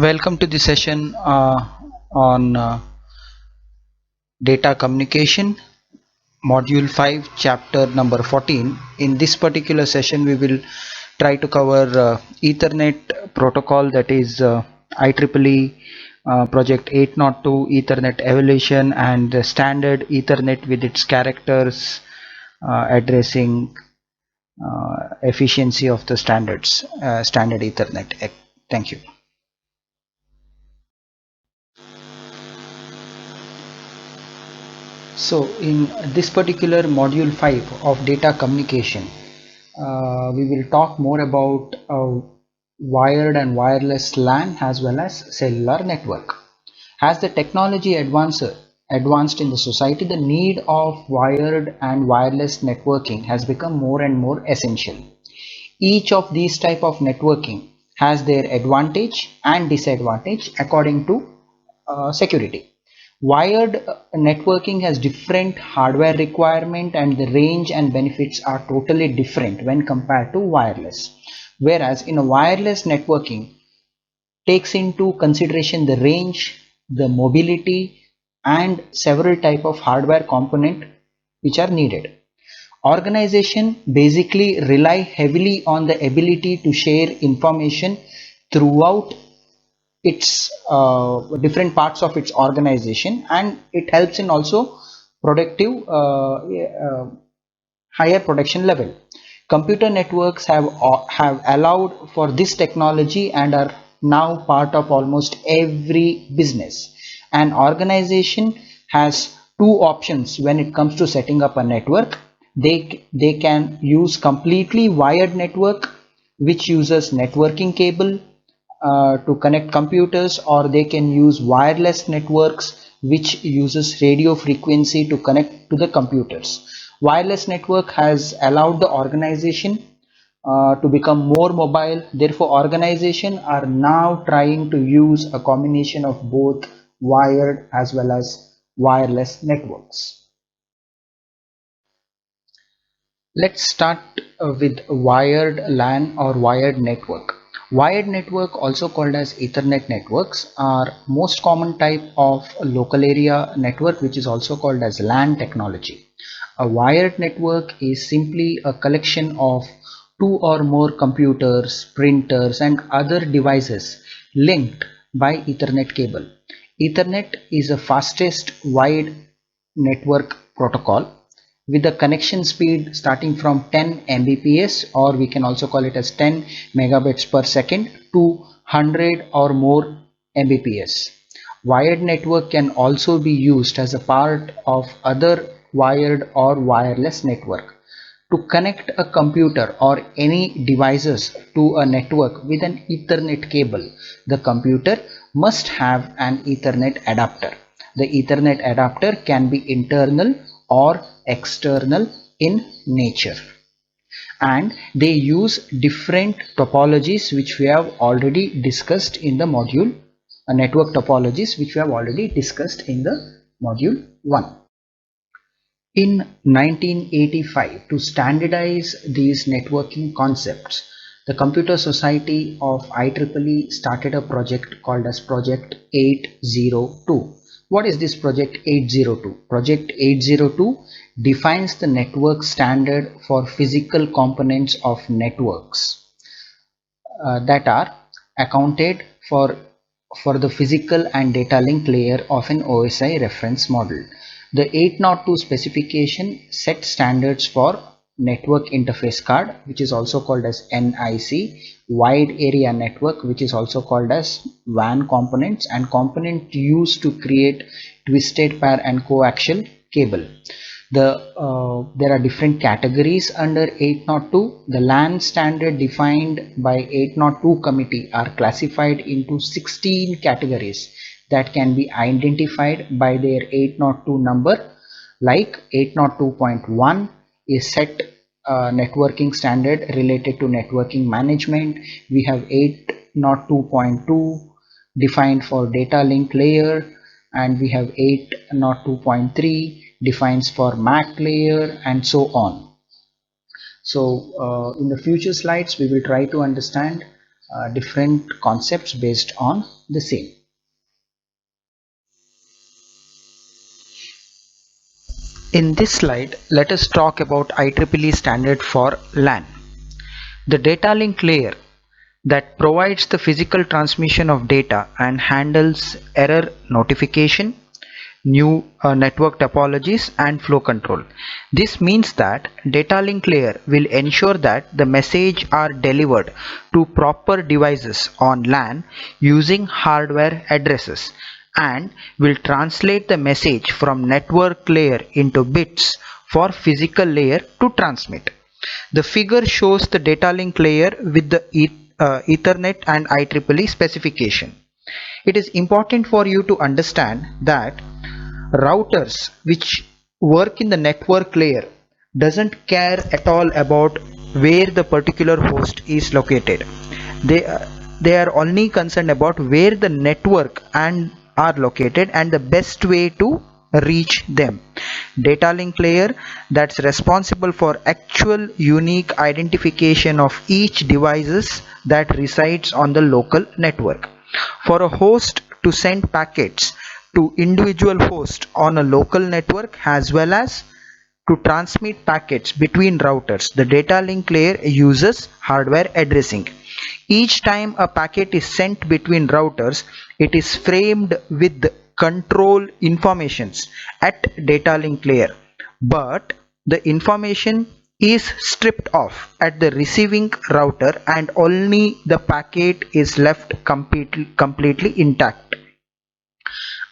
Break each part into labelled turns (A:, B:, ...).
A: Welcome to the session on data communication, module 5, chapter number 14. In this particular session we will try to cover Ethernet protocol, that is IEEE project 802 Ethernet evolution, and the standard Ethernet with its characters, addressing efficiency of the standard Ethernet. Thank you. So in this particular module 5 of data communication, we will talk more about wired and wireless LAN as well as cellular network. As the technology advanced in the society, the need of wired and wireless networking has become more and more essential. Each of these type of networking has their advantage and disadvantage according to security. Wired networking has different hardware requirement, and the range and benefits are totally different when compared to wireless. Whereas in a wireless networking takes into consideration the range, the mobility, and several type of hardware component which are needed. Organization basically rely heavily on the ability to share information throughout its different parts of its organization, and it helps in also productive higher production level. Computer networks have allowed for this technology and are now part of almost every business. An organization has two options when it comes to setting up a network. They can use completely wired network, which uses networking cable to connect computers, or they can use wireless networks which uses radio frequency to connect to the computers. Wireless network has allowed the organization to become more mobile. Therefore, organizations are now trying to use a combination of both wired as well as wireless networks. Let's start with wired LAN or wired network. Wired network, also called as Ethernet networks, are most common type of local area network, which is also called as LAN technology. A wired network is simply a collection of two or more computers, printers, and other devices linked by Ethernet cable. Ethernet is the fastest wide network protocol with the connection speed starting from 10 Mbps, or we can also call it as 10 megabits per second, to 100 or more Mbps. Wired network can also be used as a part of other wired or wireless network. To connect a computer or any devices to a network with an Ethernet cable, the computer must have an Ethernet adapter. The Ethernet adapter can be internal or external in nature, and they use different topologies which we have already discussed in the module, network topologies which we have already discussed in the module 1. In 1985, to standardize these networking concepts, the Computer Society of IEEE started a project called as Project 802. What is this Project 802? Project 802 defines the network standard for physical components of networks that are accounted for the physical and data link layer of an OSI reference model. The 802 specification set standards for network interface card, which is also called as NIC, wide area network, which is also called as WAN components, and component used to create twisted pair and coaxial cable. There are different categories under 802. The LAN standard defined by 802 committee are classified into 16 categories that can be identified by their 802 number, like 802.1 is set networking standard related to networking management. We have 802.2 defined for data link layer, and we have 802.3 defines for MAC layer, and so on. So in the future slides, we will try to understand different concepts based on the same. In this slide, let us talk about IEEE standard for LAN. The data link layer that provides the physical transmission of data and handles error notification, new network topologies and flow control. This means that data link layer will ensure that the message are delivered to proper devices on LAN using hardware addresses, and will translate the message from network layer into bits for physical layer to transmit. The figure shows the data link layer with the Ethernet and IEEE specification. It is important for you to understand that routers which work in the network layer doesn't care at all about where the particular host is located. They, they are only concerned about where the network and are located and the best way to reach them. Data link layer that's responsible for actual unique identification of each devices that resides on the local network. For a host to send packets to individual hosts on a local network, as well as to transmit packets between routers, the data link layer uses hardware addressing. Each time a packet is sent between routers, it is framed with control informations at data link layer, but the information is stripped off at the receiving router and only the packet is left completely intact.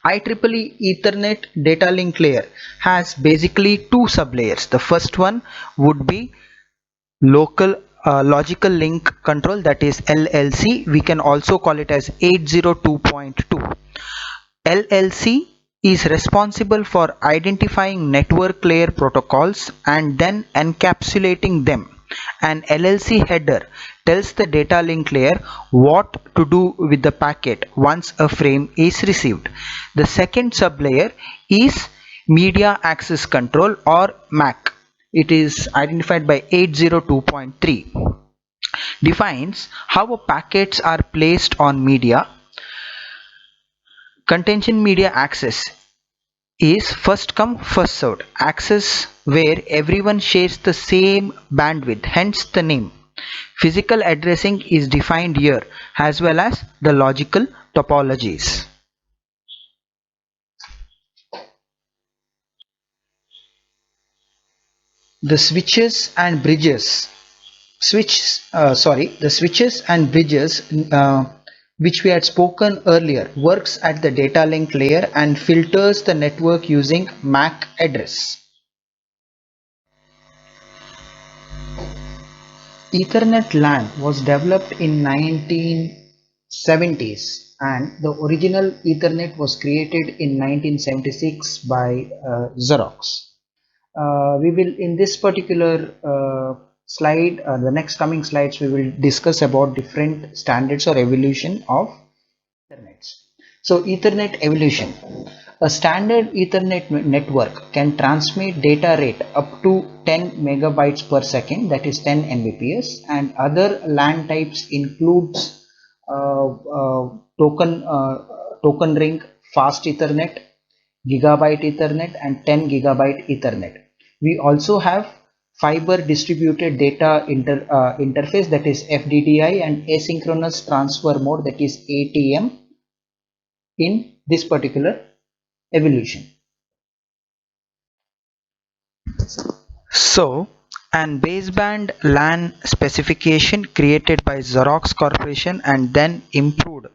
A: IEEE Ethernet data link layer has basically two sublayers. The first one would be logical link control, that is LLC. We can also call it as 802.2. LLC is responsible for identifying network layer protocols and then encapsulating them. An LLC header tells the data link layer what to do with the packet once a frame is received. The second sublayer is media access control, or MAC. It is identified by 802.3. Defines how packets are placed on media. Contention media access is first come first served access where everyone shares the same bandwidth, hence the name. Physical addressing is defined here, as well as the logical topologies. The switches and bridges the switches and bridges which we had spoken earlier works at the data link layer and filters the network using MAC address. Ethernet LAN was developed in 1970s, and the original Ethernet was created in 1976 by Xerox. We will, in this particular slide, the next coming slides, we will discuss about different standards or evolution of Ethernet. So Ethernet evolution. A standard Ethernet network can transmit data rate up to 10 megabytes per second, that is 10 Mbps, and other LAN types includes token ring, fast Ethernet, gigabyte Ethernet, and 10 gigabyte Ethernet. We also have fiber distributed data interface, that is FDDI, and asynchronous transfer mode, that is ATM, in this particular evolution. So, an baseband LAN specification created by Xerox Corporation and then improved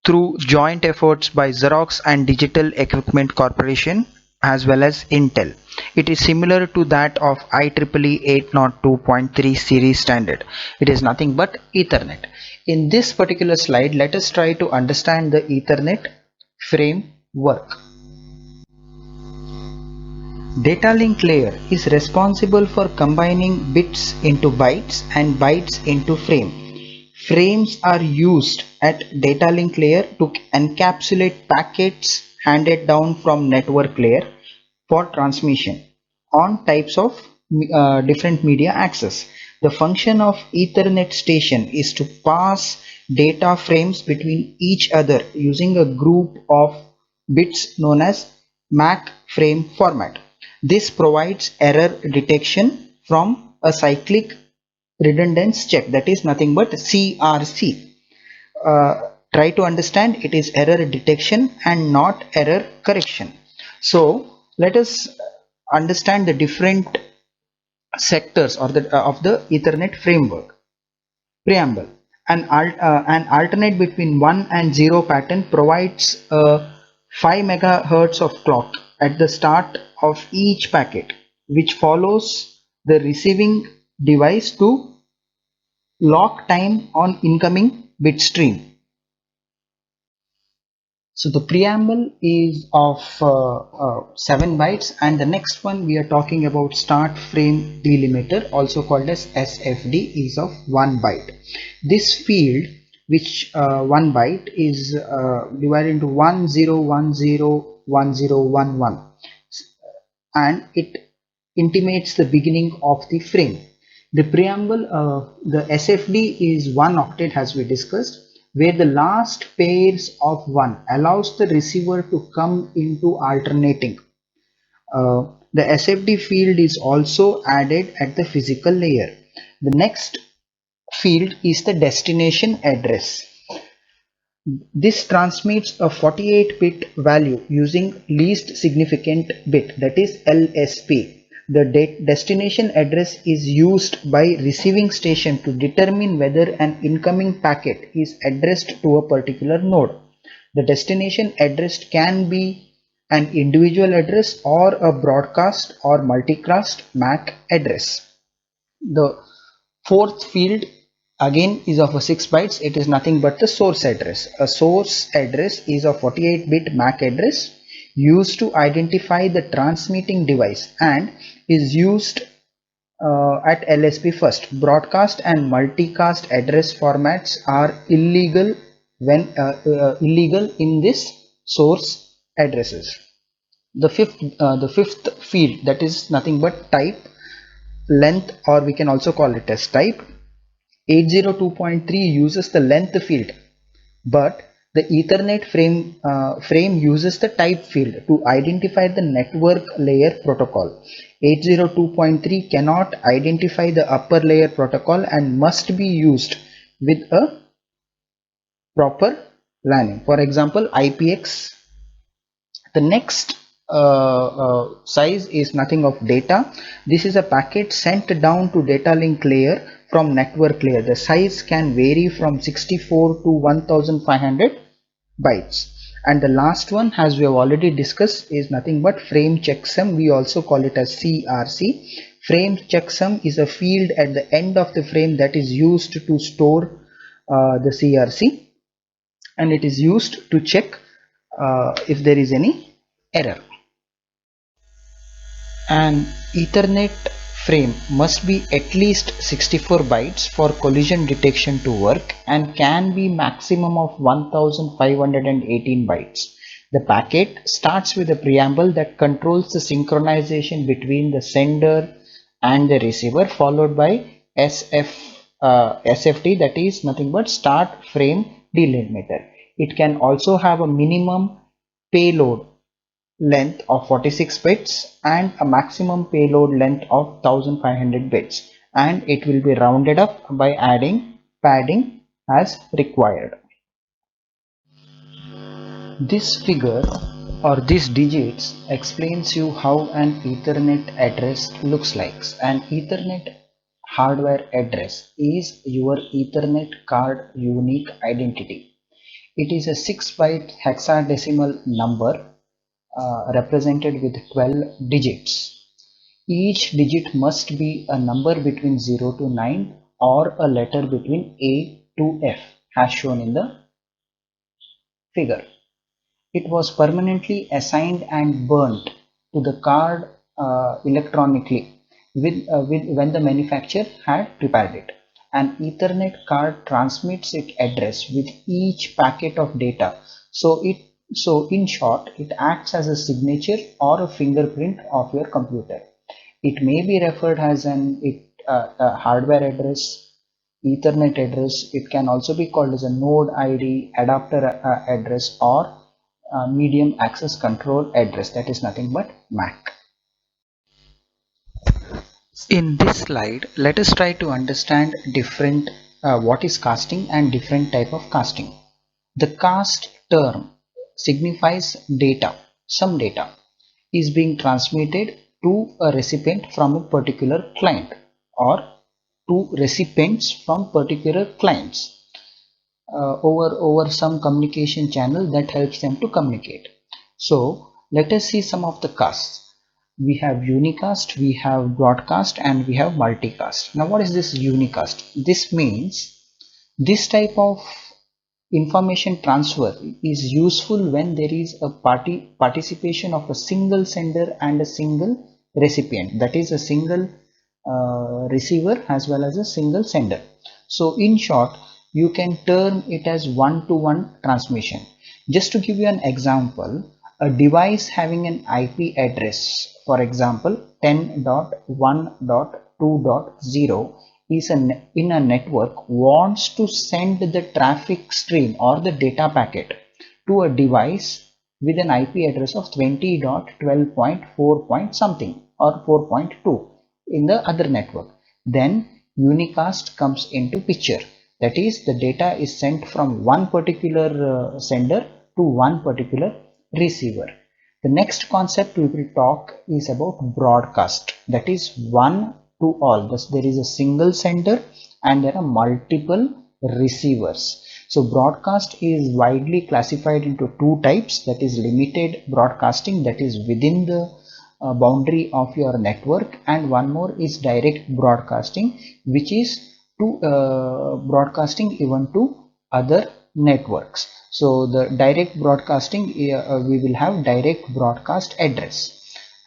A: through joint efforts by Xerox and Digital Equipment Corporation as well as Intel. It is similar to that of IEEE 802.3 series standard. It is nothing but Ethernet. In this particular slide, let us try to understand the Ethernet framework. Data link layer is responsible for combining bits into bytes and bytes into frame. Frames are used at data link layer to encapsulate packets handed down from network layer for transmission on types of different media access. The function of Ethernet station is to pass data frames between each other using a group of bits known as MAC frame format. This provides error detection from a cyclic redundance check, that is nothing but CRC. Try to understand, it is error detection and not error correction. So let us understand the different sectors or of the Ethernet framework. Preamble. An alternate between 1 and 0 pattern provides a 5 megahertz of clock at the start of each packet, which follows the receiving device to lock time on incoming bit stream. So the preamble is of 7 bytes, and the next one we are talking about start frame delimiter, also called as SFD, is of 1 byte. This field, which 1 byte is divided into 10101011, and it intimates the beginning of the frame. The preamble, the SFD is 1 octet as we discussed, where the last pairs of 1 allows the receiver to come into alternating. The SFD field is also added at the physical layer. The next field is the destination address. This transmits a 48-bit value using least significant bit, that is LSB. The destination address is used by receiving station to determine whether an incoming packet is addressed to a particular node. The destination address can be an individual address or a broadcast or multicast MAC address. The fourth field again is of a 6 bytes. It is nothing but the source address. A source address is a 48-bit MAC address used to identify the transmitting device and is used at LSB first. Broadcast and multicast address formats are illegal in this source addresses. The fifth field, that is nothing but type length, or we can also call it as type. 802.3 uses the length field, but the Ethernet frame uses the type field to identify the network layer protocol. 802.3 cannot identify the upper layer protocol and must be used with a proper LANing. For example, IPX. The next size is nothing of data. This is a packet sent down to data link layer from network layer. The size can vary from 64 to 1500 bytes. And the last one, as we have already discussed, is nothing but frame checksum. We also call it as CRC. Frame checksum is a field at the end of the frame that is used to store the CRC, and it is used to check if there is any error. An Ethernet frame must be at least 64 bytes for collision detection to work and can be maximum of 1518 bytes. The packet starts with a preamble that controls the synchronization between the sender and the receiver, followed by SFD, that is nothing but start frame delimiter. It can also have a minimum payload length of 46 bits and a maximum payload length of 1500 bits, and it will be rounded up by adding padding as required. This figure or these digits explains you how an Ethernet address looks like. An Ethernet hardware address is your Ethernet card unique identity. It is a 6-byte hexadecimal number represented with 12 digits. Each digit must be a number between 0 to 9 or a letter between A to F, as shown in the figure. It was permanently assigned and burnt to the card electronically with when the manufacturer had prepared it. An Ethernet card transmits its address with each packet of data. So in short, it acts as a signature or a fingerprint of your computer. It may be referred as a hardware address, Ethernet address. It can also be called as a node ID, adapter address, or medium access control address. That is nothing but MAC. In this slide, let us try to understand different what is casting and different type of casting. The cast term signifies data. Some data is being transmitted to a recipient from a particular client or to recipients from particular clients over some communication channel that helps them to communicate. So let us see some of the casts. We have unicast, we have broadcast, and we have multicast. Now what is this unicast? This means this type of information transfer is useful when there is a participation of a single sender and a single recipient, that is a single receiver as well as a single sender. So in short, you can term it as one-to-one transmission. Just to give you an example, a device having an IP address, for example 10.1.2.0, is in a network wants to send the traffic stream or the data packet to a device with an IP address of 20.12.4 point something or 4.2 in the other network. Then unicast comes into picture. That is, the data is sent from one particular sender to one particular receiver. The next concept we will talk is about broadcast. That is one to all. Thus, there is a single sender and there are multiple receivers. So broadcast is widely classified into two types. That is limited broadcasting, that is within the boundary of your network, and one more is direct broadcasting, which is to broadcasting even to other networks. So the direct broadcasting, we will have direct broadcast address.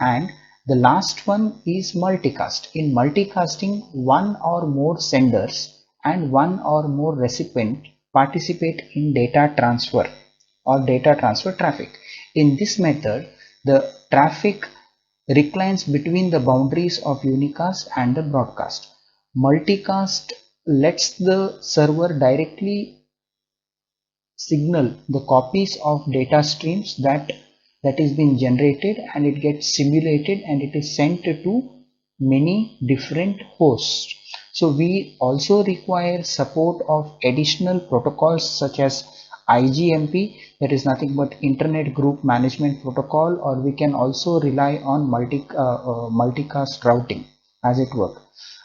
A: And the last one is multicast. In multicasting, one or more senders and one or more recipient participate in data transfer or data transfer traffic. In this method, the traffic reclines between the boundaries of unicast and the broadcast. Multicast lets the server directly signal the copies of data streams that is being generated, and it gets simulated and it is sent to many different hosts. So we also require support of additional protocols such as IGMP, that is nothing but Internet Group Management Protocol, or we can also rely on multicast routing as it works.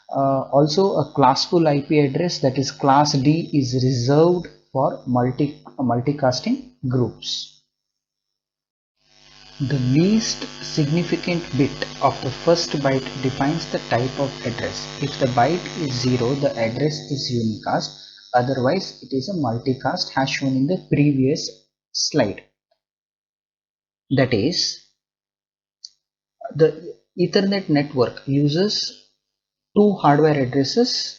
A: Also a classful IP address, that is class D, is reserved for multicasting groups. The least significant bit of the first byte defines the type of address. If the byte is 0, the address is unicast, otherwise it is a multicast, as shown in the previous slide. That is, the Ethernet network uses two hardware addresses,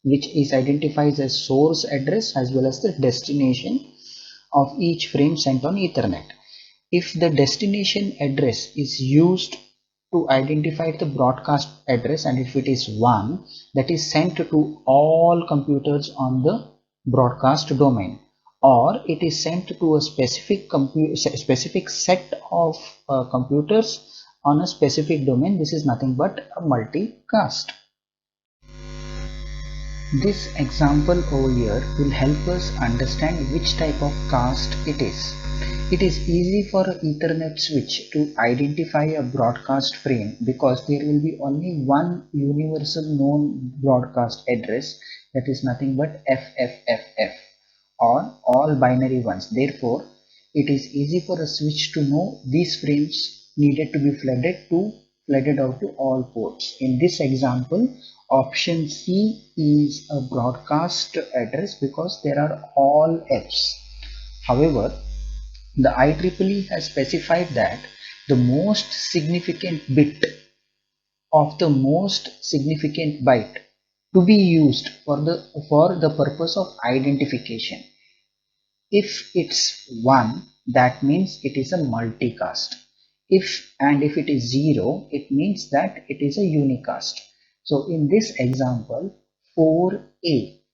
A: which is identified as source address as well as the destination of each frame sent on Ethernet. If the destination address is used to identify the broadcast address, and if it is 1, that is sent to all computers on the broadcast domain, or it is sent to a specific set of computers on a specific domain. This is nothing but a multicast. This example over here will help us understand which type of cast it is. It is easy for an Ethernet switch to identify a broadcast frame because there will be only one universal known broadcast address, that is nothing but FFFF, or all binary ones. Therefore, it is easy for a switch to know these frames needed to be flooded out to all ports. In this example, option C is a broadcast address because there are all Fs. However, the IEEE has specified that the most significant bit of the most significant byte to be used for the purpose of identification. If it's 1, that means it is a multicast. If it is 0, it means that it is a unicast. So in this example, 4A,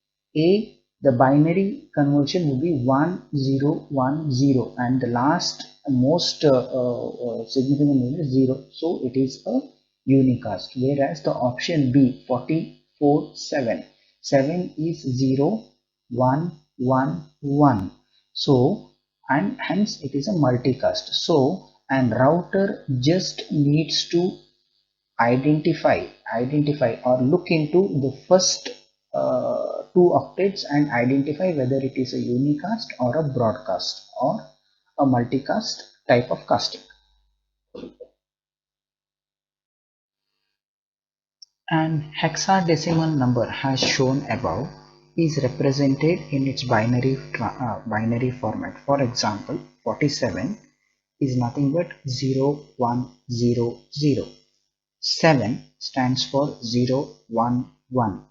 A: the binary conversion will be 1010, and the last most significant number is 0. So it is a unicast. Whereas the option B, 44 7 is 0 1 1 1. So, and hence it is a multicast. So, and router just needs to identify or look into the first two octets and identify whether it is a unicast or a broadcast or a multicast type of casting. An hexadecimal number as shown above is represented in its binary format. For example, 47 is nothing but 0 1 0 0. 7 stands for 0 1 1.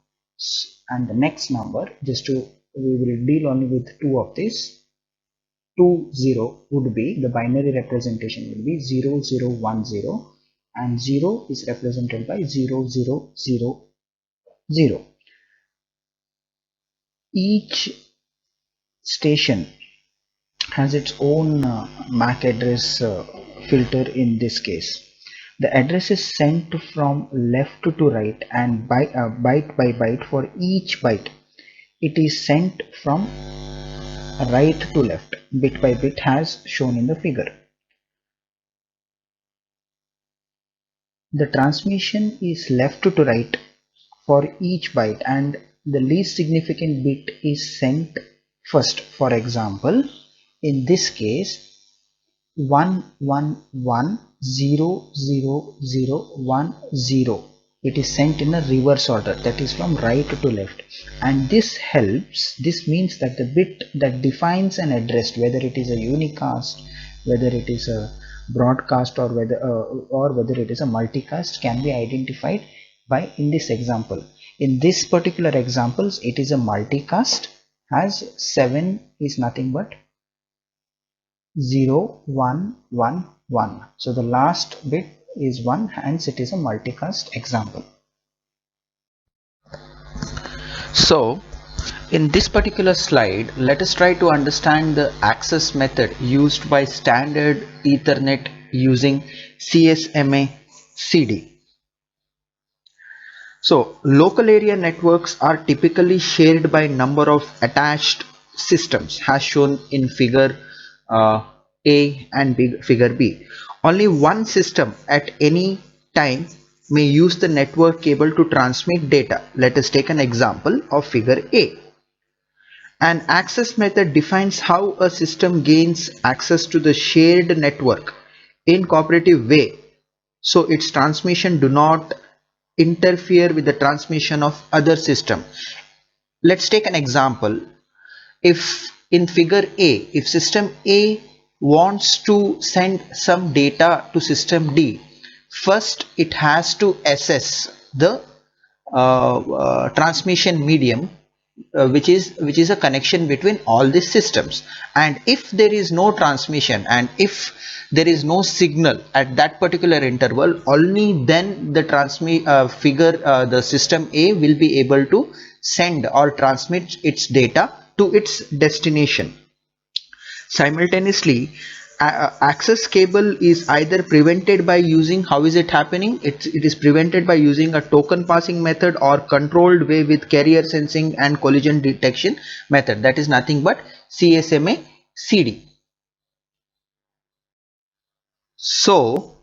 A: And the next number, we will deal only with two of these. 2 0 would be, the binary representation will be 0 0 1 0, and 0 is represented by 0 0 0 0. Each station has its own MAC address filter in this case. The address is sent from left to right, and byte by byte for each byte. It is sent from right to left, bit by bit, as shown in the figure. The transmission is left to right for each byte, and the least significant bit is sent first. For example, in this case, 111000010, it is sent in a reverse order, that is from right to left, and this means that the bit that defines an address, whether it is a unicast, whether it is a broadcast, or whether it is a multicast, can be identified by, in this example. In this particular examples, it is a multicast, as 7 is nothing but 0 1 1 1. So the last bit is 1, hence it is a multicast example. So in this particular slide, let us try to understand the access method used by standard Ethernet using CSMA CD. So local area networks are typically shared by number of attached systems, as shown in figure A and figure B. Only one system at any time may use the network cable to transmit data. Let us take an example of figure A. An access method defines how a system gains access to the shared network in cooperative way, so its transmission do not interfere with the transmission of other system. Let's take an example. If in figure A, if system A wants to send some data to system D, first it has to assess the transmission medium, which is a connection between all these systems, and if there is no transmission and if there is no signal at that particular interval, only then the the system A will be able to send or transmit its data to its destination. Simultaneously, access cable is either prevented by using, how is it happening? It is prevented by using a token passing method or controlled way with carrier sensing and collision detection method, that is nothing but CSMA CD. So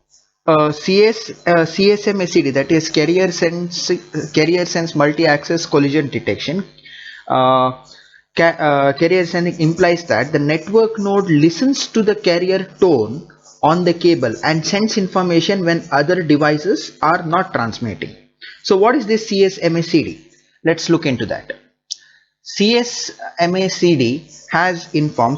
A: CSMA CD, that is carrier sense multi-access collision detection, carrier sending implies that the network node listens to the carrier tone on the cable and sends information when other devices are not transmitting. So what is this CSMACD? Let's look into that. CSMACD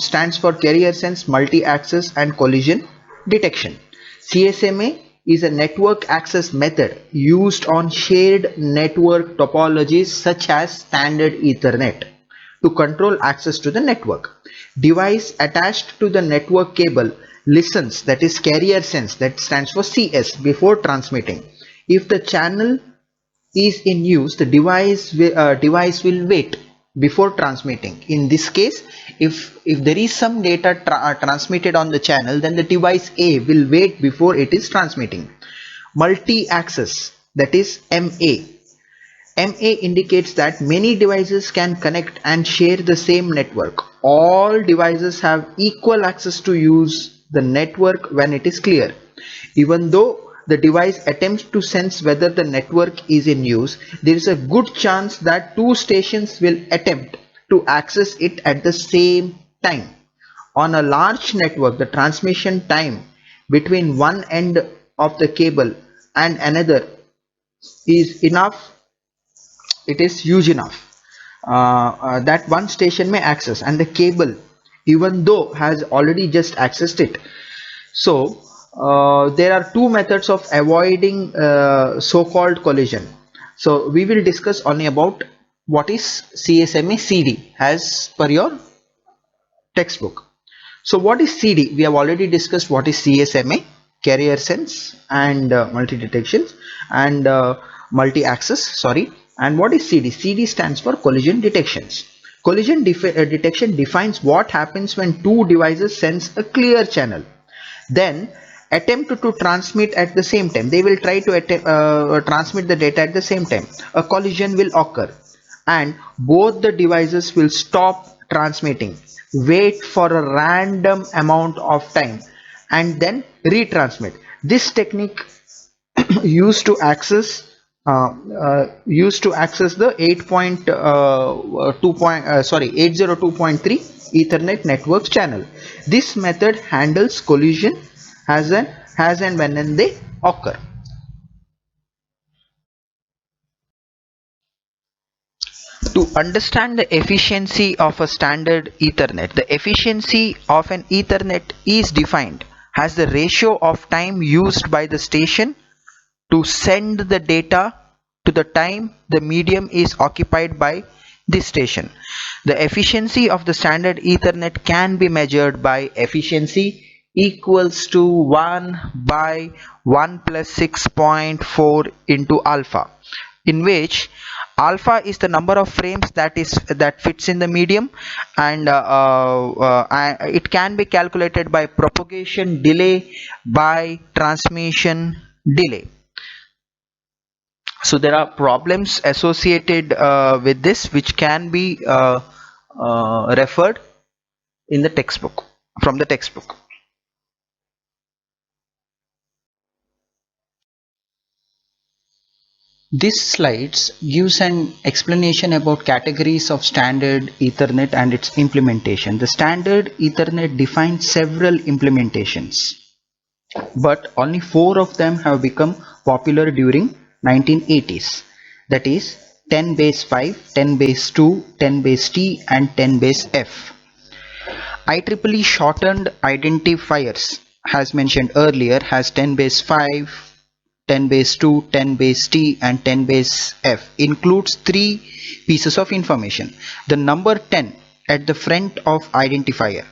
A: stands for carrier sense multi-access and collision detection. CSMA
B: is a network access method used on shared network topologies such as standard Ethernet to control access to the network. Device attached to the network cable listens, that is carrier sense, that stands for CS, before transmitting. If the channel is in use, the device will wait before transmitting. In this case, if there is some data transmitted on the channel, then the device A will wait before it is transmitting. Multi-access, that is MA. MA indicates that many devices can connect and share the same network. All devices have equal access to use the network when it is clear. Even though the device attempts to sense whether the network is in use, there is a good chance that two stations will attempt to access it at the same time. On a large network, the transmission time between one end of the cable and another is enough, it is huge enough that one station may access, and the cable, even though has already just accessed it. So there are two methods of avoiding so-called collision. So we will discuss only about what is CSMA CD as per your textbook. So what is CD? We have already discussed what is CSMA, carrier sense and multi-detections and multi-access, sorry. And what is CD? CD stands for collision detections. Collision detection defines what happens when two devices sense a clear channel, then attempt to transmit at the same time. They will try to transmit the data at the same time. A collision will occur and both the devices will stop transmitting, wait for a random amount of time, and then retransmit. This technique used to access the 802.3 Ethernet network channel. This method handles collision as and when they occur. To understand the efficiency of a standard Ethernet, the efficiency of an Ethernet is defined as the ratio of time used by the station to send the data to the time the medium is occupied by this station. The efficiency of the standard Ethernet can be measured by efficiency equals to 1 by 1 plus 6.4 into alpha, in which alpha is the number of frames that fits in the medium, and it can be calculated by propagation delay by transmission delay. So there are problems associated with this which can be referred in the textbook, from the textbook.
A: This slides gives an explanation about categories of standard Ethernet and its implementation. The standard Ethernet defines several implementations, but only 4 of them have become popular during 1980s. That is 10 base 5, 10 base 2, 10 base T and 10 base F. IEEE shortened identifiers, as mentioned earlier, has 10 base 5, 10 base 2, 10 base T and 10 base F. Includes 3 pieces of information. The number 10 at the front of identifier.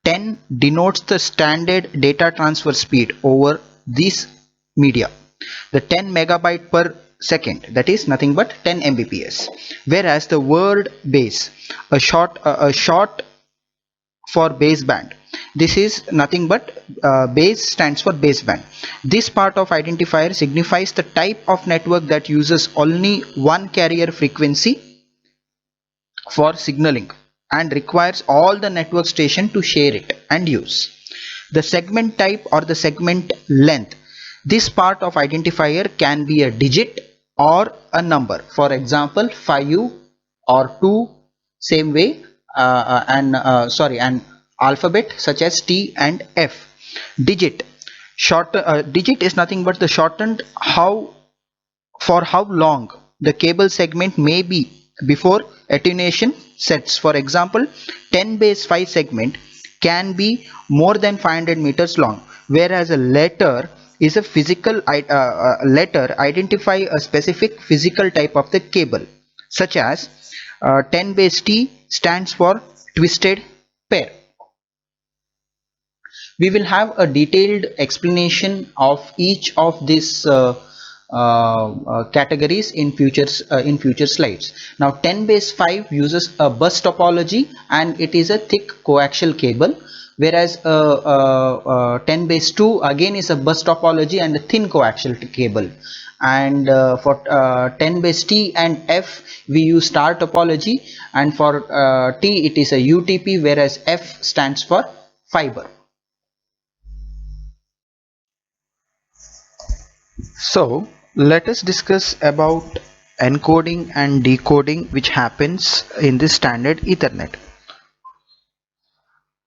A: 10 denotes the standard data transfer speed over this media. The 10 megabyte per second, that is nothing but 10 Mbps. Whereas the word base, a short for baseband. This is nothing but base stands for baseband. This part of identifier signifies the type of network that uses only one carrier frequency for signaling and requires all the network station to share it and use. The segment type or the segment length. This part of identifier can be a digit or a number. For example, 5 or 2, same way, and alphabet such as T and F. Digit. Digit is nothing but the shortened how long the cable segment may be before attenuation sets. For example, 10 base 5 segment can be more than 500 meters long, whereas a letter
B: is a physical letter identify a specific physical type of the cable, such as 10 base T stands for twisted pair. We will have a detailed explanation of each of these categories in future slides. Now 10 base 5 uses a bus topology and it is a thick coaxial cable, whereas 10 base 2 again is a bus topology and a thin coaxial cable. And for 10 base T and F we use star topology, and for T it is a UTP, whereas F stands for fiber. So let us discuss about encoding and decoding which happens in this standard Ethernet.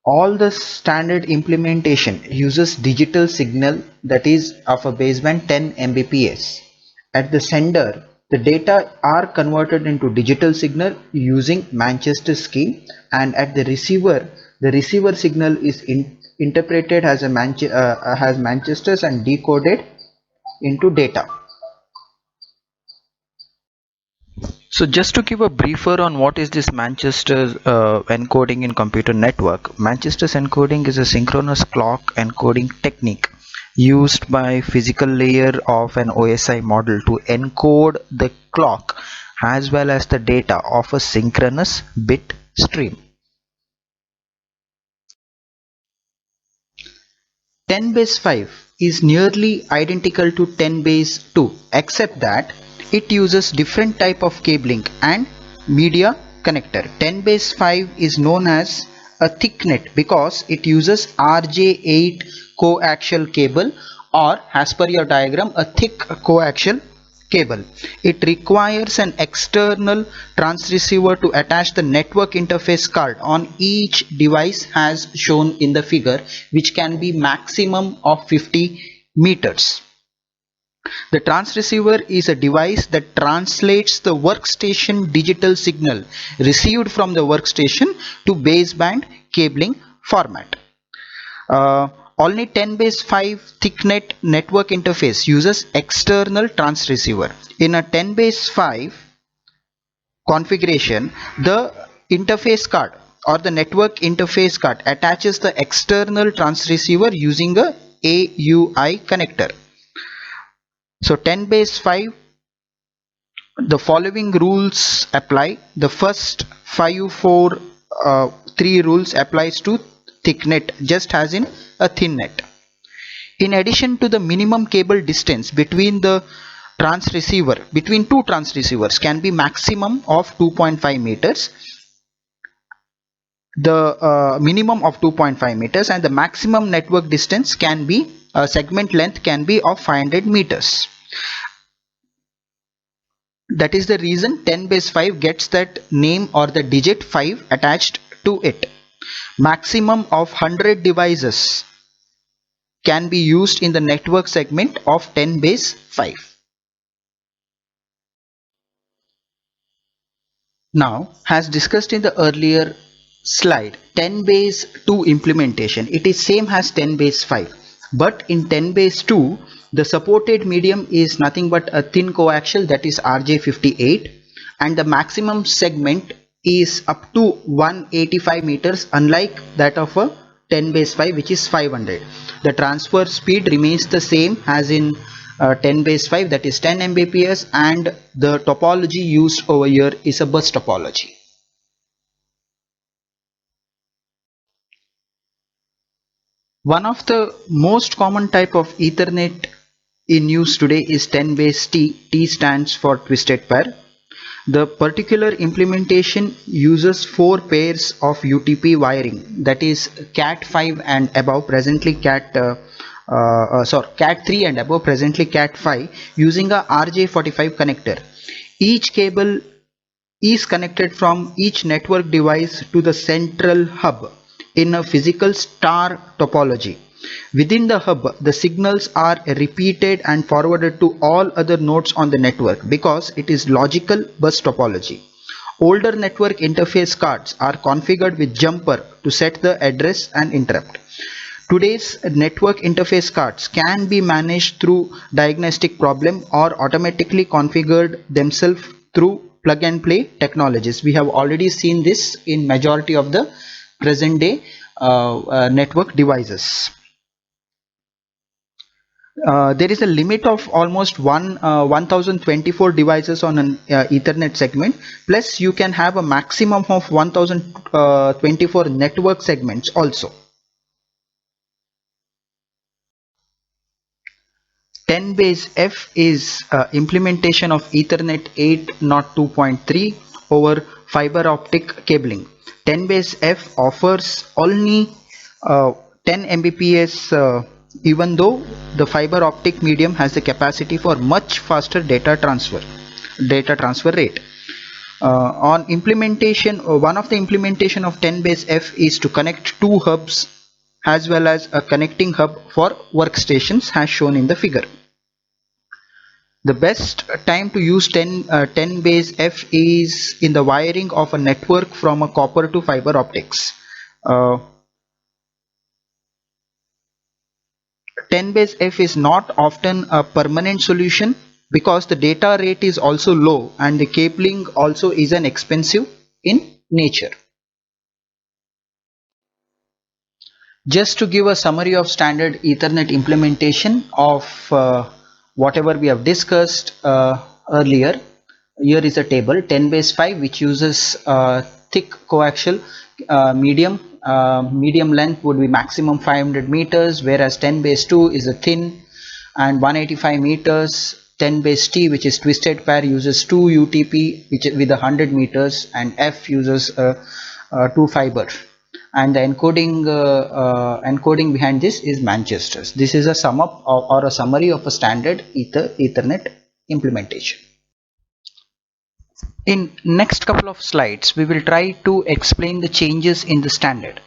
B: All the standard implementation uses digital signal that is of a baseband 10 Mbps. At the sender, the data are converted into digital signal using Manchester scheme, and at the receiver signal is interpreted as has Manchesters and decoded into data. So just to give a briefer on what is this Manchester's encoding in computer network, Manchester's encoding is a synchronous clock encoding technique used by physical layer of an OSI model to encode the clock as well as the data of a synchronous bit stream. 10 base 5 is nearly identical to 10 base 2, except that it uses different type of cabling and media connector. 10 base 5 is known as a thicknet because it uses RJ8 coaxial cable, or as per your diagram, a thick coaxial cable. It requires an external transceiver to attach the network interface card on each device as shown in the figure, which can be maximum of 50 meters. The transceiver is a device that translates the workstation digital signal received from the workstation to baseband cabling format. Only 10 base 5 thicknet network interface uses external transceiver. In a 10 base 5 configuration, the interface card or the network interface card attaches the external transceiver using a AUI connector. So 10 base 5, the following rules apply. The first 5 4 3 rules applies to thicknet just as in a thinnet. In addition to the minimum cable distance between the between two transceivers can be maximum of 2.5 meters, the minimum of 2.5 meters, and the maximum network distance can be segment length can be of 500 meters. That is the reason 10 base 5 gets that name or the digit 5 attached to it. Maximum of 100 devices can be used in the network segment of 10 base 5. Now, as discussed in the earlier slide, 10 base 2 implementation, it is same as 10 base 5, but in 10 base 2 the supported medium is nothing but a thin coaxial, that is RJ58, and the maximum segment is up to 185 meters, unlike that of a 10 base 5 which is 500. The transfer speed remains the same as in 10 base 5, that is 10 Mbps, and the topology used over here is a bus topology. One of the most common type of Ethernet in use today is 10 base T. T stands for twisted pair. The particular implementation uses 4 pairs of UTP wiring, that is Cat5 and above, presently Cat3 and above, presently Cat5, using a RJ45 connector. Each cable is connected from each network device to the central hub in a physical star topology. Within the hub, the signals are repeated and forwarded to all other nodes on the network because it is logical bus topology. Older network interface cards are configured with jumper to set the address and interrupt. Today's network interface cards can be managed through diagnostic problem or automatically configured themselves through plug and play technologies. We have already seen this in majority of the present day network devices. There is a limit of almost 1024 devices on an Ethernet segment, plus you can have a maximum of 1024 network segments also. 10 base F is implementation of Ethernet 802.3 over fiber optic cabling. 10 base F offers only 10 Mbps even though the fiber optic medium has the capacity for much faster data transfer rate. On implementation, one of the implementation of 10 base F is to connect two hubs as well as a connecting hub for workstations as shown in the figure. The best time to use 10 base F is in the wiring of a network from a copper to fiber optics. 10 base F is not often a permanent solution because the data rate is also low and the cabling also is an expensive in nature. Just to give a summary of standard Ethernet implementation of whatever we have discussed earlier, here is a table 10 base 5 which uses thick coaxial medium. Medium length would be maximum 500 meters, whereas 10 base 2 is a thin and 185 meters. 10 base T, which is twisted pair, uses 2 UTP which with 100 meters, and F uses 2 fiber. And the encoding behind this is Manchester's. This is a sum up or a summary of a standard Ethernet implementation. In next couple of slides, we will try to explain the changes in the standard.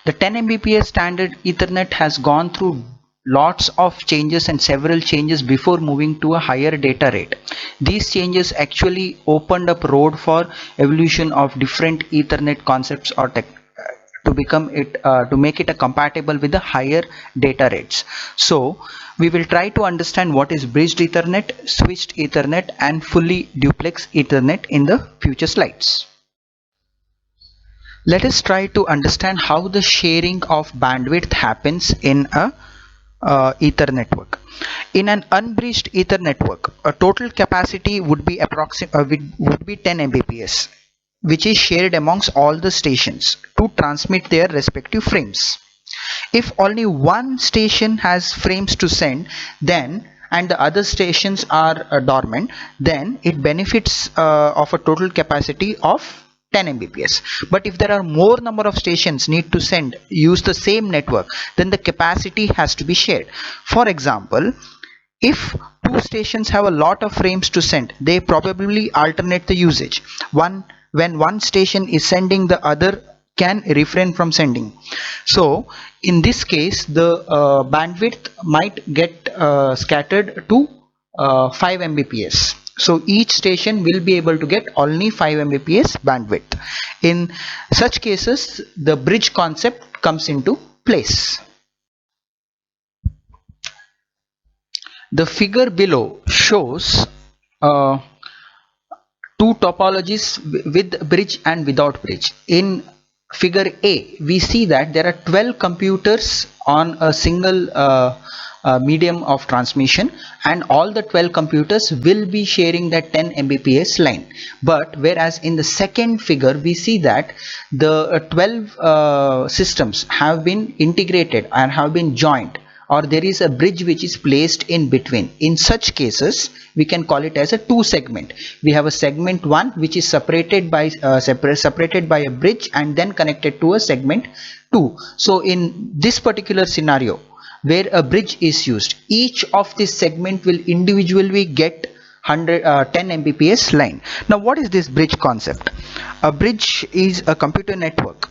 B: The 10 Mbps standard Ethernet has gone through lots of changes and several changes before moving to a higher data rate. These changes actually opened up road for evolution of different Ethernet concepts or to make it compatible with the higher data rates. So we will try to understand what is bridged Ethernet, switched Ethernet, and fully duplex Ethernet in the future slides. Let us try to understand how the sharing of bandwidth happens in a Ether network. In an unbridged Ether network, a total capacity would be 10 Mbps, which is shared amongst all the stations to transmit their respective frames. If only one station has frames to send, then and the other stations are dormant, then it benefits of a total capacity of 10 Mbps. But if there are more number of stations need to use the same network, then the capacity has to be shared. For example, if two stations have a lot of frames to send, they probably alternate the usage. When one station is sending, the other can refrain from sending. So in this case, the bandwidth might get scattered to 5 Mbps. So each station will be able to get only 5 Mbps bandwidth. In such cases, the bridge concept comes into place. The figure below shows two topologies with bridge and without bridge. In figure A, we see that there are 12 computers on a single medium of transmission, and all the 12 computers will be sharing that 10 Mbps line. But whereas in the second figure, we see that the 12 systems have been integrated and have been joined, or there is a bridge which is placed in between. In such cases, we can call it as a two segment. We have a segment 1 which is separated by a bridge and then connected to a segment 2. So in this particular scenario where a bridge is used, each of this segment will individually get 10 Mbps line. Now what is this bridge concept? A bridge is a computer network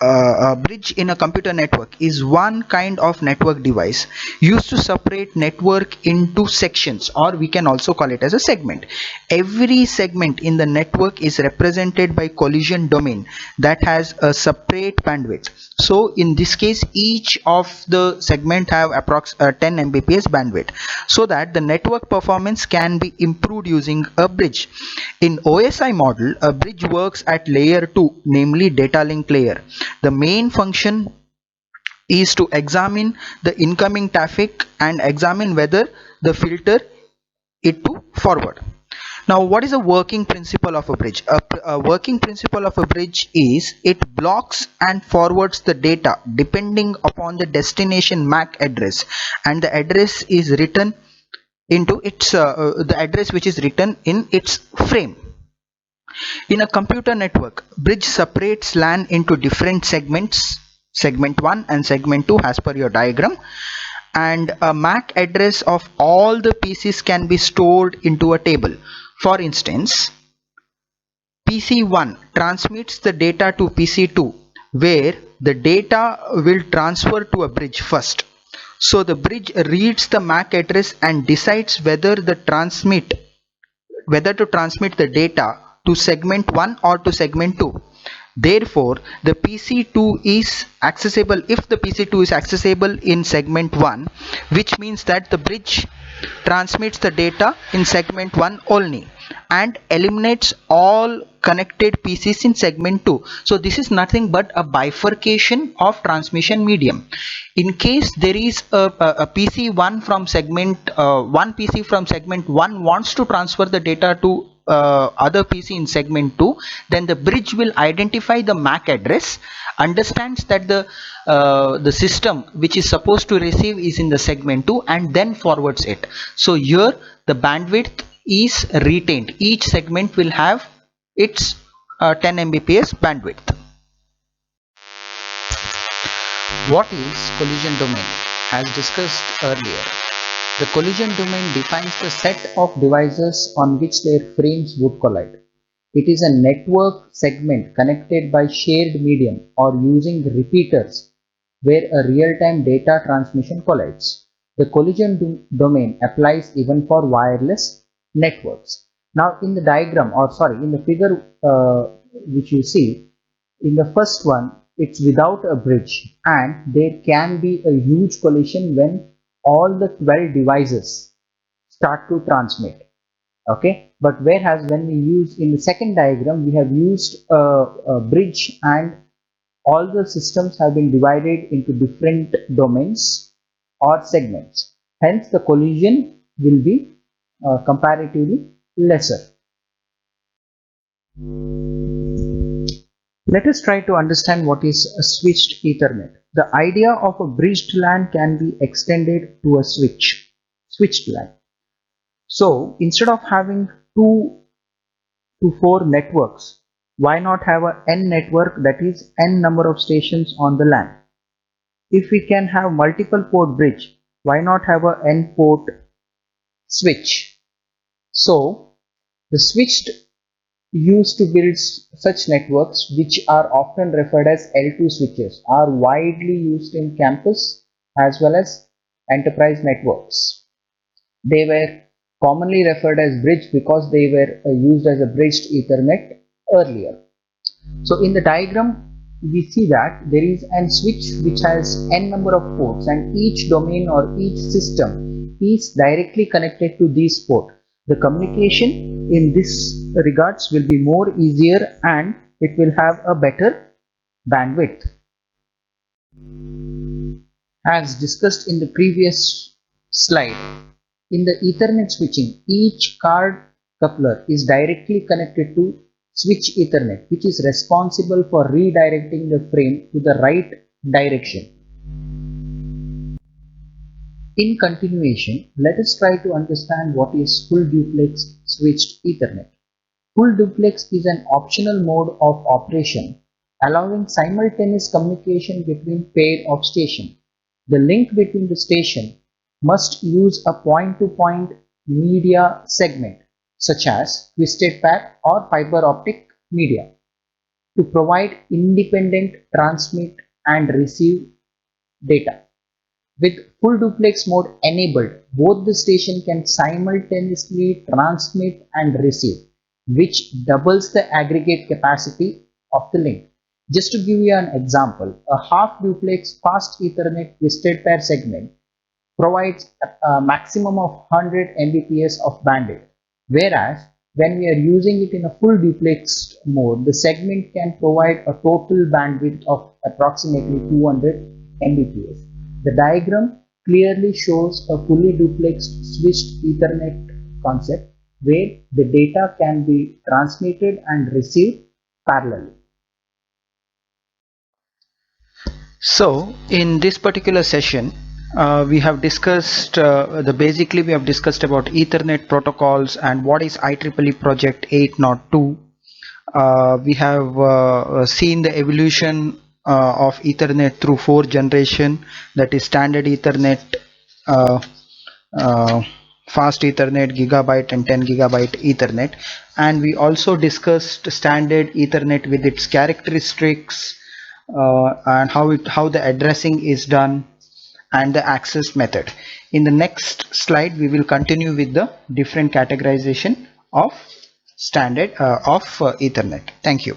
B: a bridge in a computer network is one kind of network device used to separate network into sections, or we can also call it as a segment. Every segment in the network is represented by collision domain that has a separate bandwidth. So in this case, each of the segment have approx 10 Mbps bandwidth, so that the network performance can be improved using a bridge. In OSI model, a bridge works at layer 2, namely data link layer. The main function is to examine the incoming traffic and examine whether the filter it to forward. Now, what is a working principle of a bridge? A working principle of a bridge is it blocks and forwards the data depending upon the destination MAC address, and the address is written into its the address which is written in its frame. In a computer network, bridge separates LAN into different segments, segment 1 and segment 2 as per your diagram, and a MAC address of all the PCs can be stored into a table. For instance, PC1 transmits the data to PC2, where the data will transfer to a bridge first. So the bridge reads the MAC address and decides whether to transmit the data to segment 1 or to segment 2. Therefore, the PC2 is accessible if the PC2 is accessible in segment 1, which means that the bridge transmits the data in segment 1 only and eliminates all connected PCs in segment 2. So this is nothing but a bifurcation of transmission medium. In case there is a PC1 from segment one PC from segment 1 wants to transfer the data to other PC in segment 2, then the bridge will identify the MAC address, understands that the system which is supposed to receive is in the segment 2, and then forwards it. So here the bandwidth is retained. Each segment will have its 10 Mbps bandwidth.
A: What is collision domain? As discussed earlier, the collision domain defines the set of devices on which their frames would collide. It is a network segment connected by shared medium or using repeaters where a real-time data transmission collides. The collision domain applies even for wireless networks. Now in the diagram, or sorry, in the figure which you see, in the first one, it's without a bridge, and there can be a huge collision when all the 12 devices start to transmit. Okay, but whereas when we use in the second diagram, we have used a bridge, and all the systems have been divided into different domains or segments. Hence, the collision will be comparatively lesser. Let us try to understand what is a switched Ethernet. The idea of a bridged LAN can be extended to a switched LAN. So instead of having 2 to 4 networks, why not have a N network, that is N number of stations on the LAN? If we can have multiple port bridge, why not have a N port switch? So the switched used to build such networks, which are often referred as L2 switches, are widely used in campus as well as enterprise networks. They were commonly referred as bridge because they were used as a bridged Ethernet earlier. So in the diagram, we see that there is a switch which has n number of ports, and each domain or each system is directly connected to these ports. The communication in this regards will be more easier, and it will have a better bandwidth. As discussed in the previous slide, in the Ethernet switching, each card coupler is directly connected to switch Ethernet, which is responsible for redirecting the frame to the right direction. In continuation, let us try to understand what is full duplex switched Ethernet. Full duplex is an optional mode of operation allowing simultaneous communication between pair of stations. The link between the station must use a point-to-point media segment such as twisted pair or fiber optic media. to provide independent transmit and receive data. With full duplex mode enabled, both the station can simultaneously transmit and receive, which doubles the aggregate capacity of the link. Just to give you an example, a half duplex fast Ethernet twisted pair segment provides a maximum of 100 Mbps of bandwidth, whereas when we are using it in a full duplex mode, the segment can provide a total bandwidth of approximately 200 Mbps. The diagram clearly shows a fully duplexed switched Ethernet concept where the data can be transmitted and received parallelly. So in this particular session, we have discussed basically we have discussed about Ethernet protocols and what is IEEE project 802. We have seen the evolution of Ethernet through 4 generation, that is standard Ethernet, uh, uh, fast Ethernet, gigabyte and 10 gigabyte Ethernet, and we also discussed standard Ethernet with its characteristics, and how the addressing is done and the access method. In the next slide we will continue with the different categorization of standard Ethernet. Thank you.